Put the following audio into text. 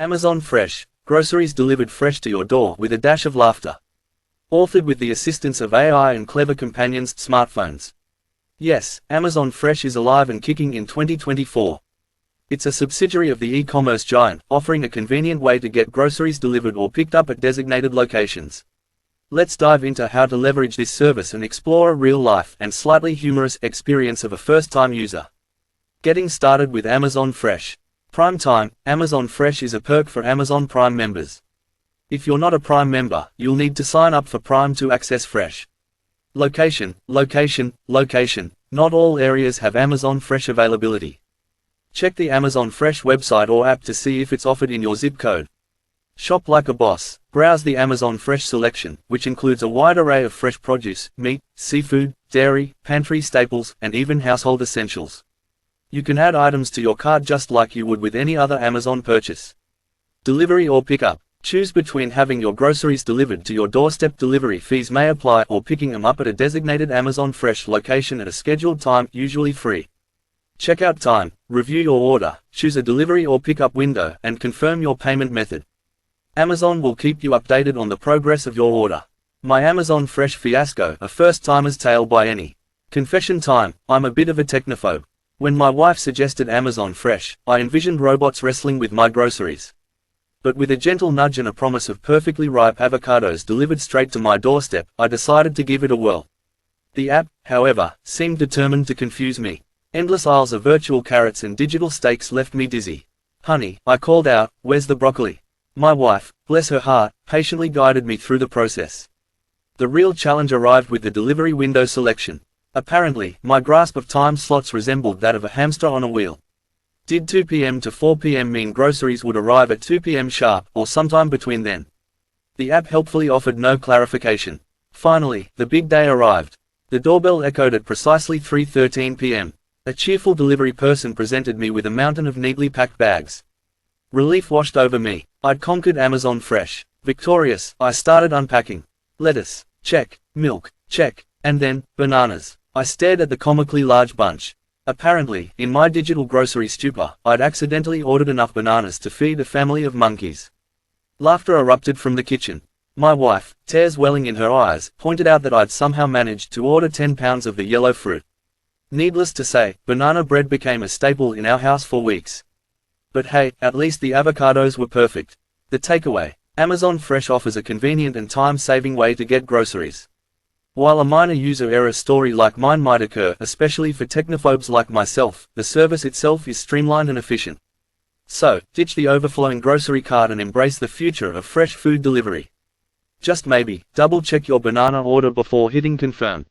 Amazon Fresh, groceries delivered fresh to your door with a dash of laughter. Authored with the assistance of AI and clever companions, smartphones. Yes, Amazon Fresh is alive and kicking in 2024. It's a subsidiary of the e-commerce giant, offering a convenient way to get groceries delivered or picked up at designated locations. Let's dive into how to leverage this service and explore a real-life and slightly humorous experience of a first-time user. Getting started with Amazon Fresh. Prime Time. Amazon Fresh is a perk for Amazon Prime members. If you're not a Prime member, you'll need to sign up for Prime to access Fresh. Location. Not all areas have Amazon Fresh availability. Check the Amazon Fresh website or app to see if it's offered in your zip code. Shop like a boss. Browse the Amazon Fresh selection, which includes a wide array of fresh produce, meat, seafood, dairy, pantry staples, and even household essentials. You can add items to your cart just like you would with any other Amazon purchase. Delivery or pickup. Choose between having your groceries delivered to your doorstep. Delivery fees may apply, or picking them up at a designated Amazon Fresh location at a scheduled time, usually free. Checkout time. Review your order, choose a delivery or pickup window, and confirm your payment method. Amazon will keep you updated on the progress of your order. My Amazon Fresh fiasco, a first-timer's tale by any. Confession time. I'm a bit of a technophobe. When my wife suggested Amazon Fresh, I envisioned robots wrestling with my groceries. But with a gentle nudge and a promise of perfectly ripe avocados delivered straight to my doorstep, I decided to give it a whirl. The app, however, seemed determined to confuse me. Endless aisles of virtual carrots and digital steaks left me dizzy. "Honey," I called out, "where's the broccoli?" My wife, bless her heart, patiently guided me through the process. The real challenge arrived with the delivery window selection. Apparently, my grasp of time slots resembled that of a hamster on a wheel. Did 2 p.m. to 4 p.m. mean groceries would arrive at 2 p.m. sharp, or sometime between then? The app helpfully offered no clarification. Finally, the big day arrived. The doorbell echoed at precisely 3:13 p.m. A cheerful delivery person presented me with a mountain of neatly packed bags. Relief washed over me. I'd conquered Amazon Fresh. Victorious, I started unpacking. Lettuce, check. Milk, check. And then, bananas. I stared at the comically large bunch. Apparently, in my digital grocery stupor, I'd accidentally ordered enough bananas to feed a family of monkeys. Laughter erupted from the kitchen. My wife, tears welling in her eyes, pointed out that I'd somehow managed to order 10 pounds of the yellow fruit. Needless to say, banana bread became a staple in our house for weeks. But hey, at least the avocados were perfect. The takeaway. Amazon Fresh offers a convenient and time-saving way to get groceries. While a minor user error story like mine might occur, especially for technophobes like myself, the service itself is streamlined and efficient. So, ditch the overflowing grocery cart and embrace the future of fresh food delivery. Just maybe, double-check your banana order before hitting confirm.